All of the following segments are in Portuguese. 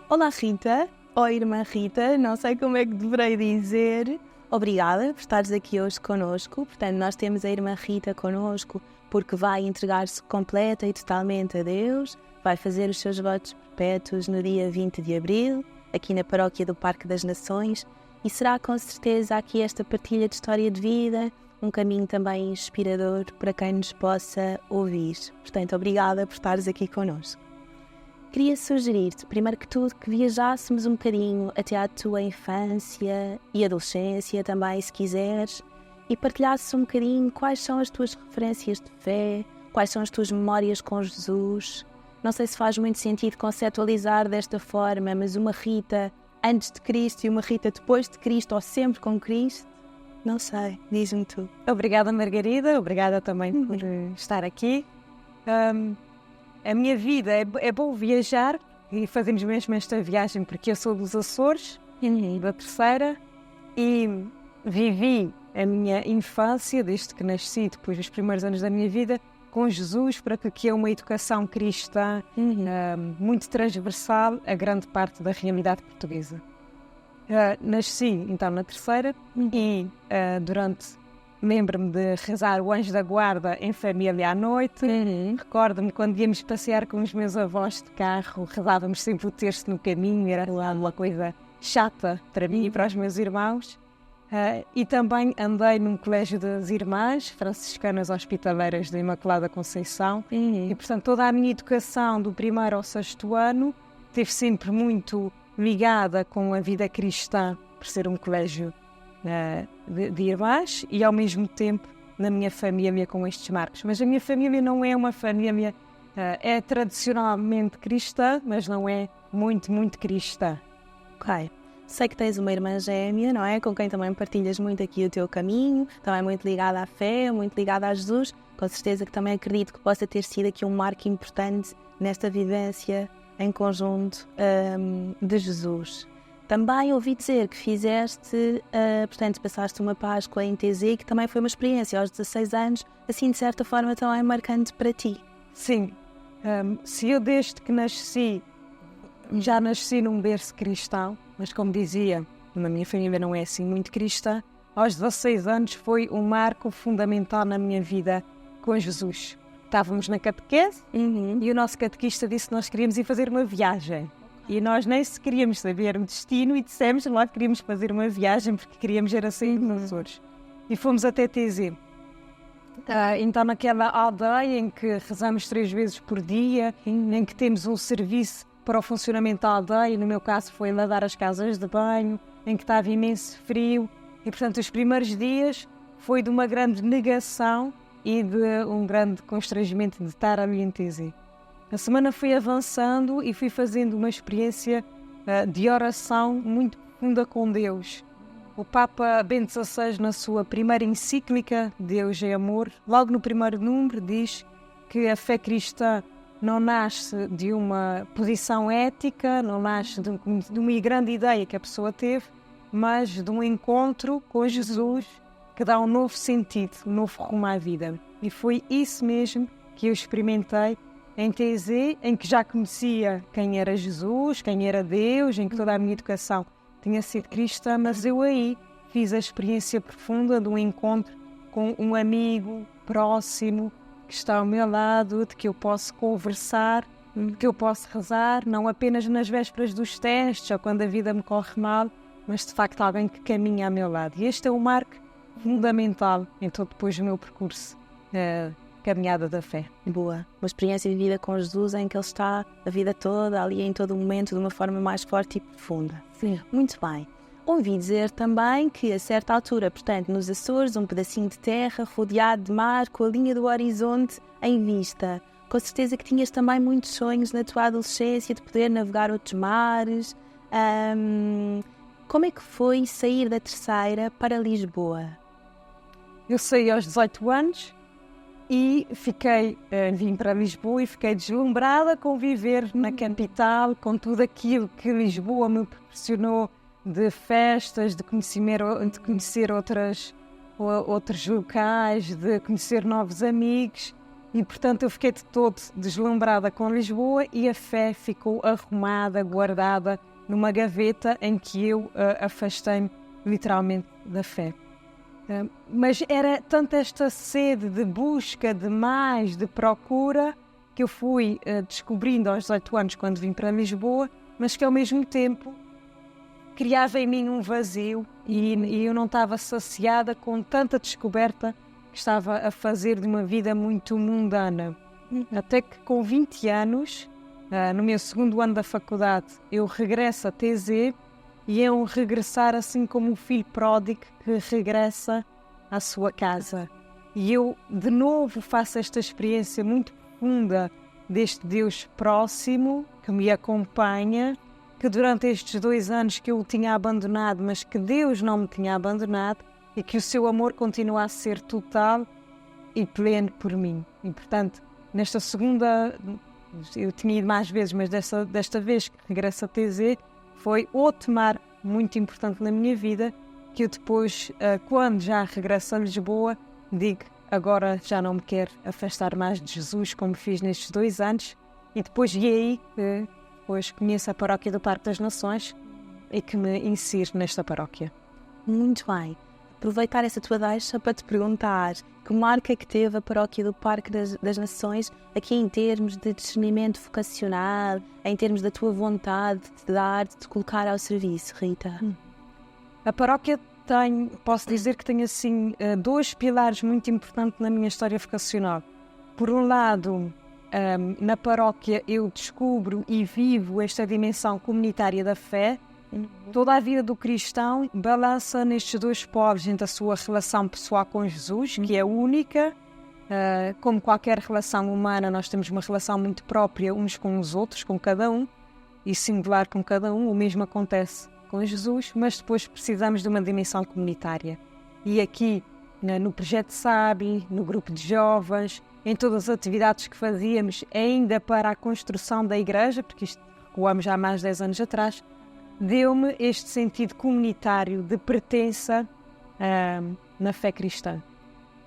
Olá Rita, ou irmã Rita, não sei como é que deverei dizer. Obrigada por estares aqui hoje connosco. Portanto, nós temos a irmã Rita connosco porque vai entregar-se completa e totalmente a Deus, vai fazer os seus votos perpétuos no dia 20 de abril, aqui na paróquia do Parque das Nações, e será com certeza aqui esta partilha de história de vida, um caminho também inspirador para quem nos possa ouvir. Portanto, obrigada por estares aqui connosco. Queria sugerir-te, primeiro que tudo, que viajássemos um bocadinho até à tua infância e adolescência também, se quiseres, e partilhasses um bocadinho quais são as tuas referências de fé, quais são as tuas memórias com Jesus. Não sei se faz muito sentido conceptualizar desta forma, mas uma Rita antes de Cristo e uma Rita depois de Cristo, ou sempre com Cristo. Não sei, diz-me tu. Obrigada, Margarida, obrigada também por estar aqui. A minha vida é bom viajar e fazemos mesmo esta viagem porque eu sou dos Açores, da Terceira, e vivi a minha infância, desde que nasci, depois dos primeiros anos da minha vida, com Jesus, para que é uma educação cristã muito transversal a grande parte da realidade portuguesa. Nasci então na Terceira e lembro-me de rezar o Anjo da Guarda em família à noite. Recordo-me quando íamos passear com os meus avós de carro, rezávamos sempre o terço no caminho, era uma coisa chata para mim e para os meus irmãos. E também andei num colégio das Irmãs Franciscanas Hospitaleiras da Imaculada Conceição. E, portanto, toda a minha educação do primeiro ao sexto ano esteve sempre muito ligada com a vida cristã, por ser um colégio de irmãs, e ao mesmo tempo na minha família com estes marcos. Mas a minha família não é uma família, é tradicionalmente cristã, mas não é muito, muito cristã. Ok. Sei que tens uma irmã gêmea, não é? Com quem também partilhas muito aqui o teu caminho, também muito ligada à fé, muito ligada a Jesus. Com certeza que também acredito que possa ter sido aqui um marco importante nesta vivência em conjunto de Jesus. Também ouvi dizer que fizeste, portanto, passaste uma Páscoa em TZ, que também foi uma experiência aos 16 anos, assim de certa forma também marcante para ti. Sim, se eu desde que nasci, já nasci num berço cristão, mas como dizia, na minha família não é assim muito cristã, aos 16 anos foi um marco fundamental na minha vida com Jesus. Estávamos na catequese e o nosso catequista disse que nós queríamos ir fazer uma viagem. E nós nem se queríamos saber o destino e dissemos lá que queríamos fazer uma viagem porque queríamos ir a sair dos Açores. E fomos até TZ. Então naquela aldeia em que rezamos 3 vezes por dia, em que temos um serviço para o funcionamento da aldeia, no meu caso foi lavar as casas de banho, em que estava imenso frio. E portanto os primeiros dias foi de uma grande negação e de um grande constrangimento de estar ali em TZ. A semana fui avançando e fui fazendo uma experiência de oração muito profunda com Deus. O Papa Bento XVI, na sua primeira encíclica, Deus é Amor, logo no primeiro número diz que a fé cristã não nasce de uma posição ética, não nasce de uma grande ideia que a pessoa teve, mas de um encontro com Jesus que dá um novo sentido, um novo rumo à vida. E foi isso mesmo que eu experimentei em TZ, em que já conhecia quem era Jesus, quem era Deus, em que toda a minha educação tinha sido cristã, mas eu aí fiz a experiência profunda de um encontro com um amigo próximo que está ao meu lado, de que eu posso conversar, de que eu posso rezar, não apenas nas vésperas dos testes ou quando a vida me corre mal, mas de facto alguém que caminha ao meu lado. E este é um marco fundamental em todo depois o meu percurso. Caminhada da fé. Boa. Uma experiência vivida com Jesus em que Ele está a vida toda, ali em todo o momento, de uma forma mais forte e profunda. Sim. Muito bem. Ouvi dizer também que a certa altura, portanto, nos Açores, um pedacinho de terra rodeado de mar, com a linha do horizonte em vista. Com certeza que tinhas também muitos sonhos na tua adolescência de poder navegar outros mares. Como é que foi sair da Terceira para Lisboa? Eu saí aos 18 anos. E vim para Lisboa e fiquei deslumbrada com viver na capital, com tudo aquilo que Lisboa me proporcionou de festas, de conhecer outros locais, de conhecer novos amigos. E, portanto, eu fiquei de todo deslumbrada com Lisboa e a fé ficou arrumada, guardada numa gaveta em que eu afastei-me literalmente da fé. Mas era tanto esta sede de busca, de mais, de procura, que eu fui descobrindo aos 18 anos quando vim para Lisboa, mas que ao mesmo tempo criava em mim um vazio e eu não estava saciada com tanta descoberta que estava a fazer de uma vida muito mundana. Até que com 20 anos, no meu segundo ano da faculdade, eu regresso a TZ e é um regressar assim como um filho pródigo que regressa à sua casa. E eu, de novo, faço esta experiência muito profunda deste Deus próximo que me acompanha, que durante estes 2 anos que eu o tinha abandonado, mas que Deus não me tinha abandonado e que o seu amor continua a ser total e pleno por mim. E, portanto, nesta segunda, eu tinha ido mais vezes, mas desta vez que regresso a TZ, foi outro mar muito importante na minha vida, que eu depois, quando já regresso a Lisboa, digo, agora já não me quero afastar mais de Jesus, como fiz nestes 2 anos, e depois aí que depois conheço a paróquia do Parque das Nações e que me insiro nesta paróquia. Muito bem. Aproveitar essa tua deixa para te perguntar que marca que teve a paróquia do Parque das Nações aqui em termos de discernimento vocacional, em termos da tua vontade de te dar, de te colocar ao serviço, Rita? A paróquia posso dizer que tem assim 2 pilares muito importantes na minha história vocacional. Por um lado, na paróquia eu descubro e vivo esta dimensão comunitária da fé. Toda a vida do cristão balança nestes 2 polos, entre a sua relação pessoal com Jesus, que é única. Como qualquer relação humana, nós temos uma relação muito própria uns com os outros, com cada um, e singular com cada um. O mesmo acontece com Jesus, mas depois precisamos de uma dimensão comunitária. E aqui, no Projeto Sabe, no grupo de jovens, em todas as atividades que fazíamos, ainda para a construção da igreja, porque isto recuamos já há mais de 10 anos atrás, deu-me este sentido comunitário de pertença na fé cristã.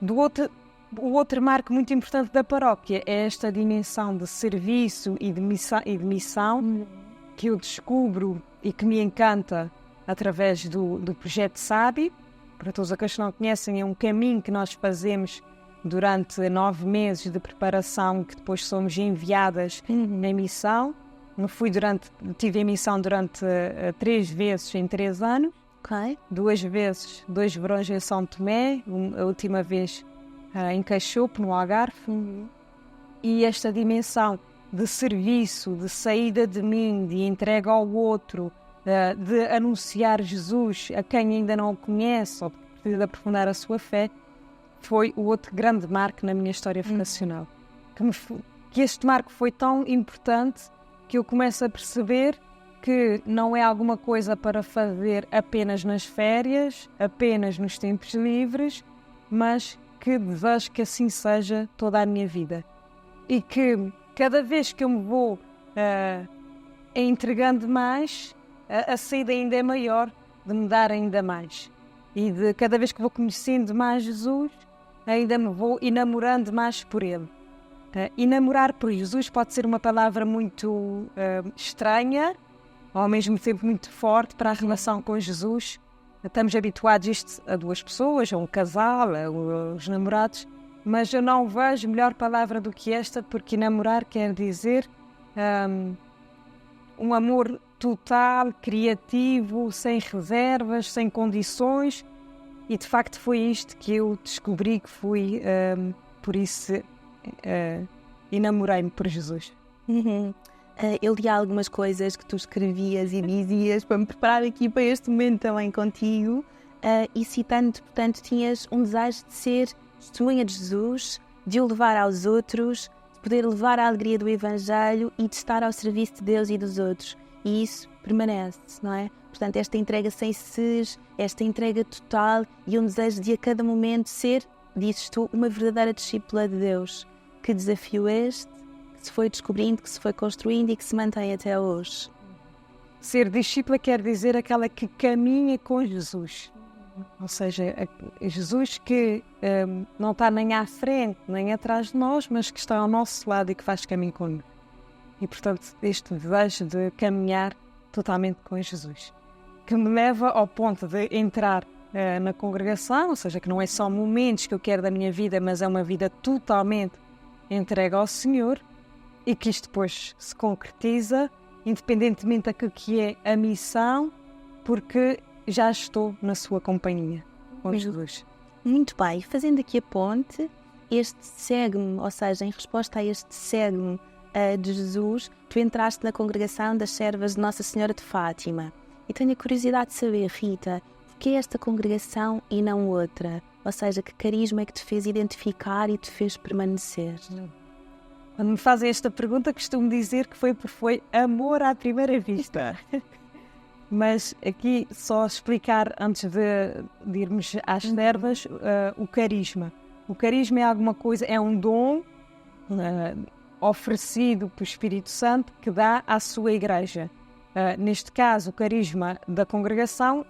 O outro marco muito importante da paróquia é esta dimensão de serviço e de missão que eu descubro e que me encanta através do Projeto Sabe. Para todos aqueles que não conhecem, é um caminho que nós fazemos durante 9 meses de preparação, que depois somos enviadas na missão. Tive a missão durante 3 vezes em 3 anos. Ok. 2 vezes, 2 verões em São Tomé, a última vez em Cachopo, no Algarve. E esta dimensão de serviço, de saída de mim, de entrega ao outro, de anunciar Jesus a quem ainda não o conhece ou precisa de aprofundar a sua fé, foi o outro grande marco na minha história vocacional. Que este marco foi tão importante que eu começo a perceber que não é alguma coisa para fazer apenas nas férias, apenas nos tempos livres, mas que desejo que assim seja toda a minha vida. E que cada vez que eu me vou entregando mais, a saída ainda é maior de me dar ainda mais. E de cada vez que vou conhecendo mais Jesus, ainda me vou enamorando mais por Ele. Enamorar por Jesus pode ser uma palavra muito estranha, ao mesmo tempo muito forte para a relação com Jesus. Estamos habituados a isto a 2 pessoas, a um casal, aos namorados, mas eu não vejo melhor palavra do que esta, porque namorar quer dizer um amor total, criativo, sem reservas, sem condições, e de facto foi isto que eu descobri, que fui, por isso, enamorei-me por Jesus. Eu li algumas coisas que tu escrevias e dizias para me preparar aqui para este momento também contigo, e citando, portanto, tinhas um desejo de ser testemunha de Jesus, de o levar aos outros, de poder levar a alegria do Evangelho e de estar ao serviço de Deus e dos outros. E isso permanece, não é? Portanto, esta entrega sem cesse, esta entrega total e um desejo de a cada momento ser, dizes tu, uma verdadeira discípula de Deus. Que desafio este, que se foi descobrindo, que se foi construindo e que se mantém até hoje. Ser discípula quer dizer aquela que caminha com Jesus. Ou seja, Jesus que não está nem à frente, nem atrás de nós, mas que está ao nosso lado e que faz caminho connosco. E, portanto, este desejo de caminhar totalmente com Jesus, que me leva ao ponto de entrar na congregação, ou seja, que não é só momentos que eu quero da minha vida, mas é uma vida totalmente entregue ao Senhor, e que isto depois se concretiza, independentemente daquilo que é a missão, porque já estou na sua companhia, com Jesus. Muito bem, fazendo aqui a ponte, este segue-me, ou seja, em resposta a este segue-me de Jesus, tu entraste na congregação das servas de Nossa Senhora de Fátima. E tenho a curiosidade de saber, Rita, porque é esta congregação e não outra? Ou seja, que carisma é que te fez identificar e te fez permanecer? Quando me fazem esta pergunta, costumo dizer que foi amor à primeira vista. Mas aqui só explicar, antes de irmos às servas, o carisma. O carisma é alguma coisa, é um dom oferecido pelo Espírito Santo que dá à sua igreja. Neste caso, o carisma da congregação,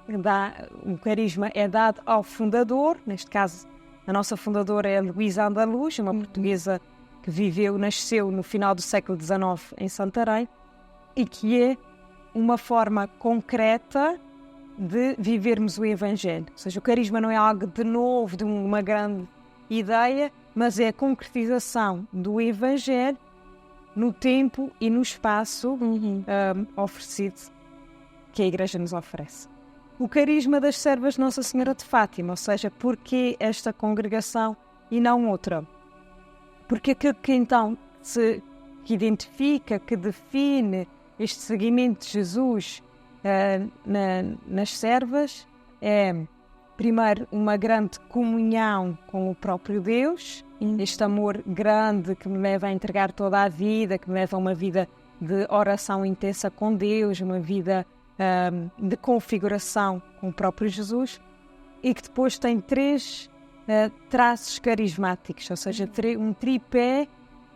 o carisma é dado ao fundador. Neste caso, a nossa fundadora é a Luísa Andaluz, uma portuguesa que nasceu no final do século XIX em Santarém, e que é uma forma concreta de vivermos o Evangelho. Ou seja, o carisma não é algo de novo, de uma grande ideia, mas é a concretização do Evangelho no tempo e no espaço oferecido, que a Igreja nos oferece. O carisma das servas de Nossa Senhora de Fátima, ou seja, porquê esta congregação e não outra? Porque aquilo que então que identifica, que define este seguimento de Jesus nas servas é, primeiro, uma grande comunhão com o próprio Deus, este amor grande que me leva a entregar toda a vida, que me leva a uma vida de oração intensa com Deus, uma vida de configuração com o próprio Jesus, e que depois tem 3 traços carismáticos, ou seja, um tripé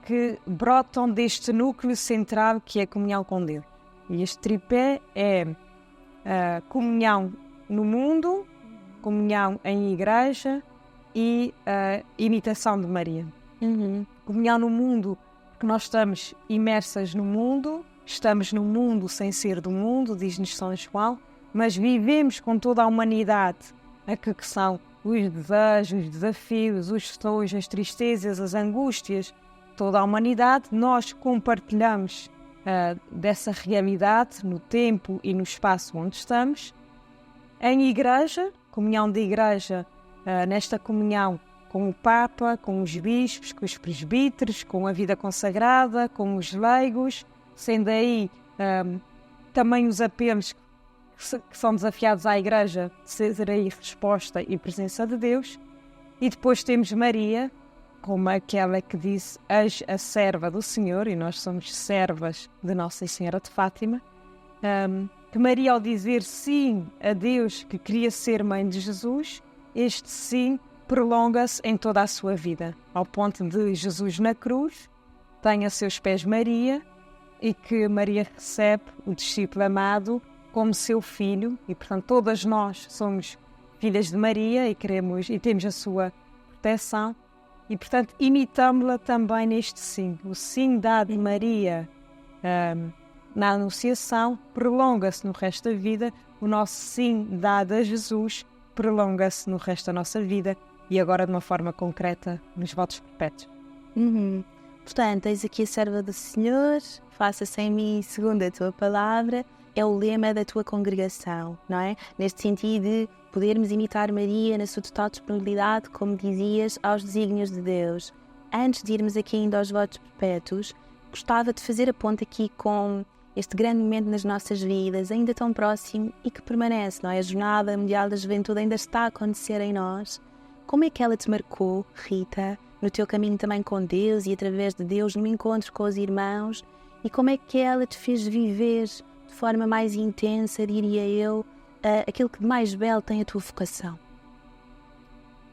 que brotam deste núcleo central que é a comunhão com Deus. E este tripé é comunhão no mundo, comunhão em igreja e imitação de Maria. Comunhão no mundo, porque nós estamos imersas no mundo, estamos no mundo sem ser do mundo, diz-nos São João, mas vivemos com toda a humanidade, aquilo que são os desejos, os desafios, os sonhos, as tristezas, as angústias, toda a humanidade. Nós compartilhamos dessa realidade no tempo e no espaço onde estamos. Em igreja, comunhão de igreja, nesta comunhão com o Papa, com os bispos, com os presbíteros, com a vida consagrada, com os leigos, sendo aí também os apelos que são desafiados à igreja de ser aí resposta e presença de Deus. E depois temos Maria, como aquela que disse: "Eis a serva do Senhor", e nós somos servas de Nossa Senhora de Fátima, que Maria, ao dizer sim a Deus, que queria ser mãe de Jesus, este sim prolonga-se em toda a sua vida, ao ponto de Jesus na cruz tem a seus pés Maria, e que Maria recebe o discípulo amado como seu filho, e portanto todas nós somos filhas de Maria e temos a sua proteção, e portanto imitamos-la também neste sim. O sim dado de Maria na Anunciação prolonga-se no resto da vida, o nosso sim dado a Jesus prolonga-se no resto da nossa vida, e agora de uma forma concreta nos votos perpétuos. Portanto, eis aqui a serva do Senhor, faça-se em mim segundo a tua palavra, é o lema da tua congregação, não é? Neste sentido de podermos imitar Maria na sua total disponibilidade, como dizias, aos desígnios de Deus. Antes de irmos aqui ainda aos votos perpétuos, gostava de fazer a ponte aqui com este grande momento nas nossas vidas, ainda tão próximo e que permanece, não é? A Jornada Mundial da Juventude ainda está a acontecer em nós. Como é que ela te marcou, Rita, no teu caminho também com Deus e através de Deus, no encontro com os irmãos? E como é que ela te fez viver de forma mais intensa, diria eu, aquilo que de mais belo tem a tua vocação?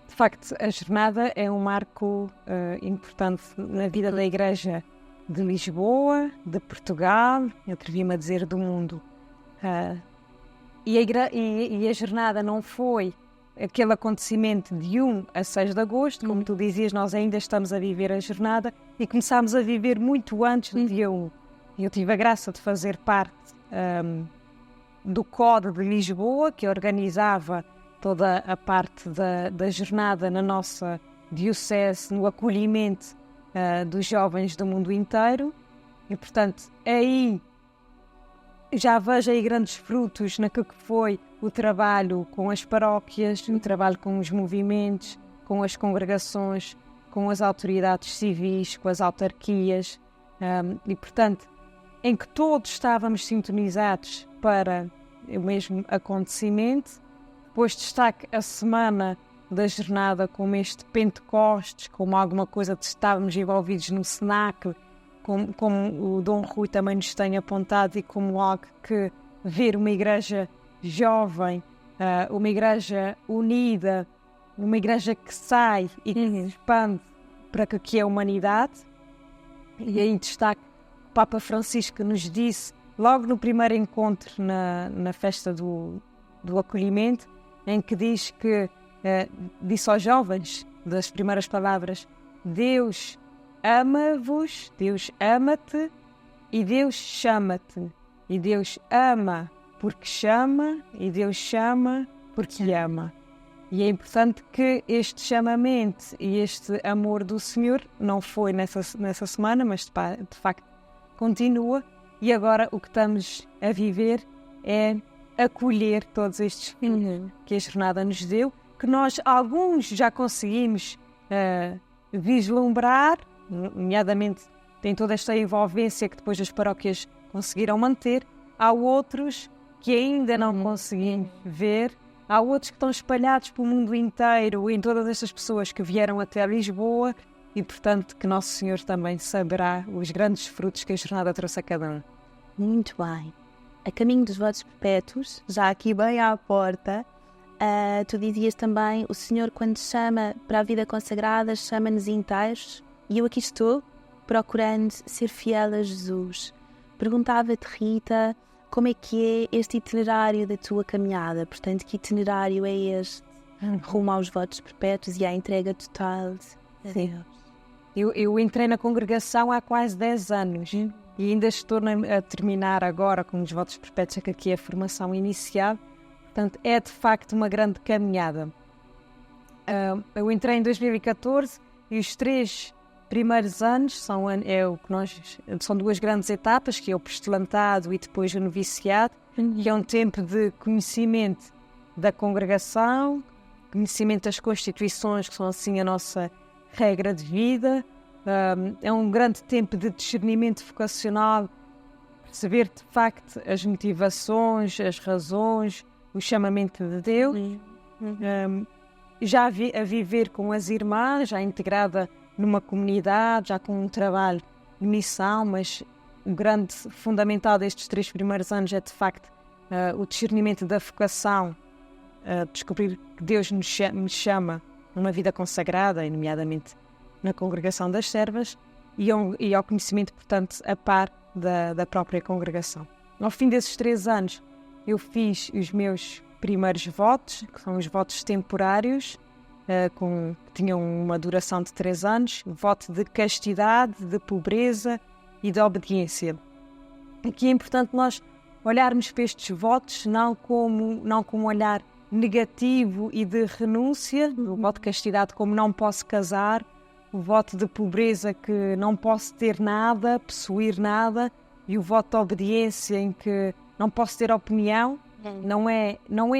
De facto, a jornada é um marco importante na vida da Igreja de Lisboa, de Portugal, eu atrevi-me a dizer do mundo. E a jornada não foi aquele acontecimento de 1 a 6 de agosto, como tu dizias, nós ainda estamos a viver a jornada e começámos a viver muito antes do dia 1. Eu tive a graça de fazer parte do CODE de Lisboa, que organizava toda a parte da jornada na nossa diocese, no acolhimento dos jovens do mundo inteiro. E, portanto, aí já vejo aí grandes frutos naquilo que foi o trabalho com as paróquias, o trabalho com os movimentos, com as congregações, com as autoridades civis, com as autarquias, e, portanto, em que todos estávamos sintonizados para o mesmo acontecimento. Depois destaque a semana da jornada como este Pentecostes, como alguma coisa de estávamos envolvidos no cenáculo, como o Dom Rui também nos tem apontado, e como algo que ver uma igreja jovem, uma igreja unida, uma igreja que sai e que se expande para que é a humanidade. E aí destaque o Papa Francisco nos disse, logo no primeiro encontro na festa do acolhimento, em que diz que, disse aos jovens, das primeiras palavras, Deus ama-vos, Deus ama-te e Deus chama-te. E Deus ama porque chama e Deus chama porque ama. E é importante que este chamamento e este amor do Senhor não foi nessa semana, mas de facto continua. E agora o que estamos a viver é acolher todos estes filhos que a jornada nos deu, que nós alguns já conseguimos vislumbrar, nomeadamente tem toda esta envolvência que depois as paróquias conseguiram manter. Há outros que ainda não conseguimos ver, há outros que estão espalhados pelo mundo inteiro, em todas estas pessoas que vieram até Lisboa, e portanto que Nosso Senhor também saberá os grandes frutos que a jornada trouxe a cada um. Muito bem. A caminho dos votos perpétuos, já aqui bem à porta, tu dizias também, o Senhor quando chama para a vida consagrada, chama-nos inteiros, e eu aqui estou procurando ser fiel a Jesus. Perguntava-te, Rita, como é que é este itinerário da tua caminhada? Portanto, que itinerário é este rumo aos votos perpétuos e à entrega total a Deus? Eu entrei na congregação há quase 10 anos e ainda estou a terminar agora com os votos perpétuos, que aqui é a formação inicial. Portanto, é de facto uma grande caminhada. Eu entrei em 2014 e os 3 primeiros anos são 2 grandes etapas, que é o postulantado e depois o noviciado, que é um tempo de conhecimento da congregação, conhecimento das constituições, que são assim a nossa regra de vida. É um grande tempo de discernimento vocacional, perceber de facto as motivações, as razões, o chamamento de Deus. Já a viver com as irmãs, já integrada numa comunidade, já com um trabalho de missão, mas o grande fundamental destes 3 primeiros anos é de facto o discernimento da vocação, descobrir que Deus me chama numa vida consagrada, e nomeadamente na congregação das servas, e ao conhecimento, portanto, a par da própria congregação. Ao fim desses 3 anos, eu fiz os meus primeiros votos, que são os votos temporários, que tinham uma duração de 3 anos, voto de castidade, de pobreza e de obediência. Aqui é importante nós olharmos para estes votos não como um olhar negativo e de renúncia, o voto de castidade como não posso casar, o voto de pobreza que não posso ter nada, possuir nada, e o voto de obediência em que não posso ter opinião. Não é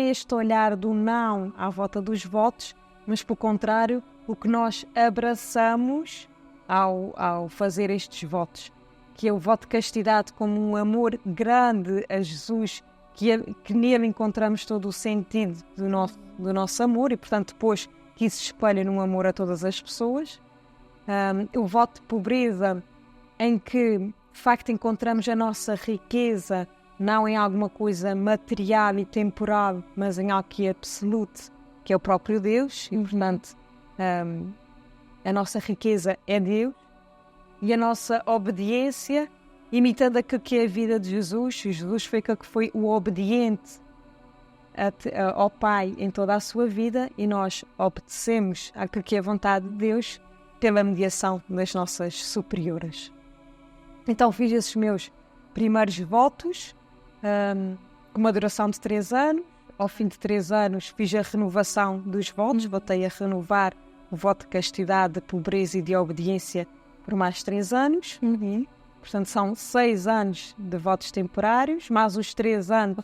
este olhar do não à volta dos votos, mas pelo contrário, o que nós abraçamos ao fazer estes votos, que é o voto de castidade como um amor grande a Jesus, que nele encontramos todo o sentido do nosso amor, e portanto depois que isso se espelha num amor a todas as pessoas. O voto de pobreza, em que de facto encontramos a nossa riqueza não em alguma coisa material e temporal, mas em algo que é absoluto, que é o próprio Deus, e portanto a nossa riqueza é Deus, e a nossa obediência, imitando aquilo que é a vida de Jesus. Jesus foi aquele que foi o obediente ao Pai em toda a sua vida e nós obedecemos àquilo que é a vontade de Deus pela mediação das nossas superioras. Então fiz esses meus primeiros votos, com uma duração de 3 anos. Ao fim de 3 anos fiz a renovação dos votos, voltei a renovar o voto de castidade, de pobreza e de obediência por mais 3 anos. Portanto, são 6 anos de votos temporários, mais os 3 anos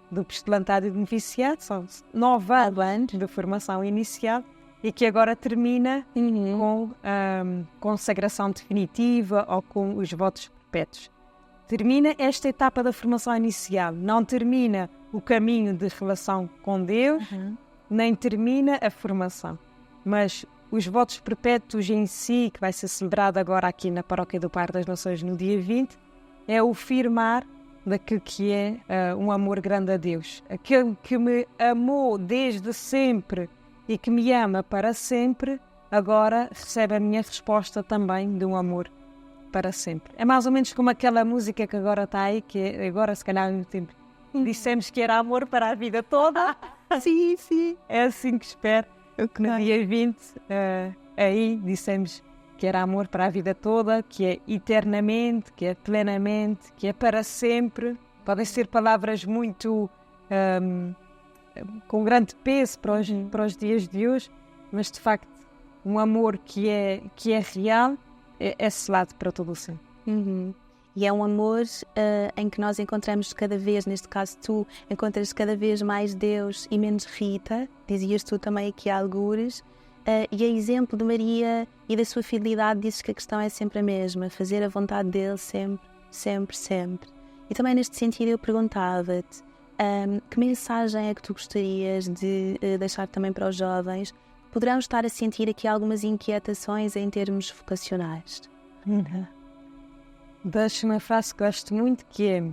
do postulantado e do noviciado, são 9 anos de formação inicial e que agora termina com a consagração definitiva ou com os votos perpétuos. Termina esta etapa da formação inicial, não termina o caminho de relação com Deus, nem termina a formação. Mas os votos perpétuos em si, que vai ser celebrado agora aqui na Paróquia do Par das Nações no dia 20, é o firmar daquilo que é um amor grande a Deus. Aquele que me amou desde sempre e que me ama para sempre, agora recebe a minha resposta também de um amor para sempre. É mais ou menos como aquela música que agora está aí, que é, agora se calhar no tempo dissemos que era amor para a vida toda. Sim, sim. É assim que espero. No dia 20, aí dissemos que era amor para a vida toda, que é eternamente, que é plenamente, que é para sempre. Podem ser palavras muito com grande peso para os dias de hoje, mas de facto um amor que é real é selado para todo o sempre. E é um amor em que nós encontramos cada vez, neste caso tu, encontras cada vez mais Deus e menos Rita, dizias tu também aqui há algures, e a exemplo de Maria e da sua fidelidade dizes que a questão é sempre a mesma, fazer a vontade dele sempre, sempre, sempre. E também neste sentido eu perguntava-te, que mensagem é que tu gostarias de deixar também para os jovens que poderão estar a sentir aqui algumas inquietações em termos vocacionais? Deixo uma frase que gosto muito, que é: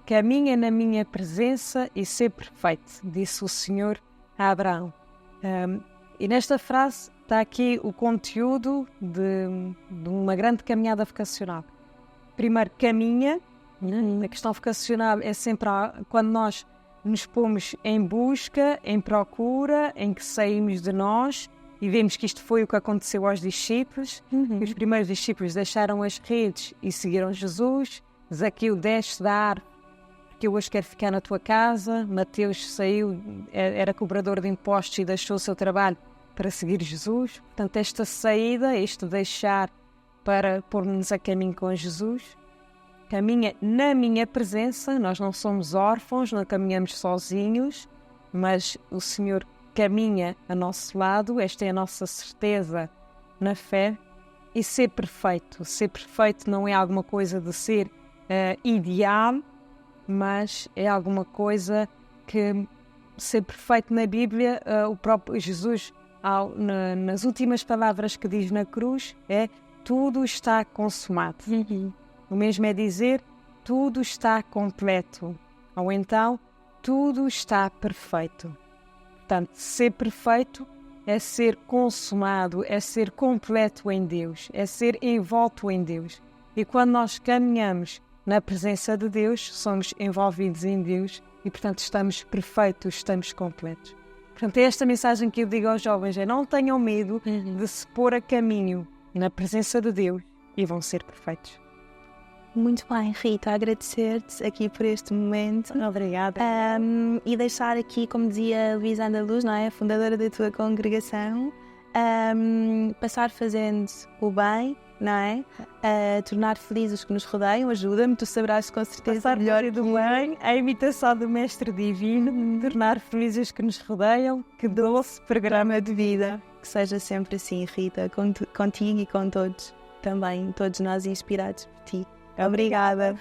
caminha na minha presença e ser perfeito, disse o Senhor a Abraão. E nesta frase está aqui o conteúdo de uma grande caminhada vocacional. Primeiro, caminha. A questão vocacional é sempre quando nós nos pomos em busca, em procura, em que saímos de nós e vemos que isto foi o que aconteceu aos discípulos. Os primeiros discípulos deixaram as redes e seguiram Jesus. Zaqueu, desce da árvore, porque eu hoje quero ficar na tua casa. Mateus saiu, era cobrador de impostos e deixou o seu trabalho para seguir Jesus. Portanto, esta saída, este deixar para pôr-nos a caminho com Jesus. Caminha na minha presença, nós não somos órfãos, não caminhamos sozinhos, mas o Senhor caminha a nosso lado, esta é a nossa certeza na fé. E ser perfeito não é alguma coisa de ser ideal, mas é alguma coisa que ser perfeito na Bíblia, o próprio Jesus, nas últimas palavras que diz na cruz, é tudo está consumado. O mesmo é dizer tudo está completo, ou então tudo está perfeito. Portanto, ser perfeito é ser consumado, é ser completo em Deus, é ser envolto em Deus. E quando nós caminhamos na presença de Deus, somos envolvidos em Deus e, portanto, estamos perfeitos, estamos completos. Portanto, é esta mensagem que eu digo aos jovens, é: não tenham medo de se pôr a caminho na presença de Deus e vão ser perfeitos. Muito bem, Rita, agradecer-te aqui por este momento. Obrigada. E deixar aqui, como dizia Luísa Andaluz, não é? A fundadora da tua congregação, passar fazendo o bem, não é? Tornar felizes os que nos rodeiam, ajuda-me, tu saberás com certeza passar melhor do bem, a imitação do Mestre Divino, tornar felizes os que nos rodeiam, que doce programa de vida. Que seja sempre assim, Rita, contigo e com todos, também todos nós inspirados por ti. Obrigada.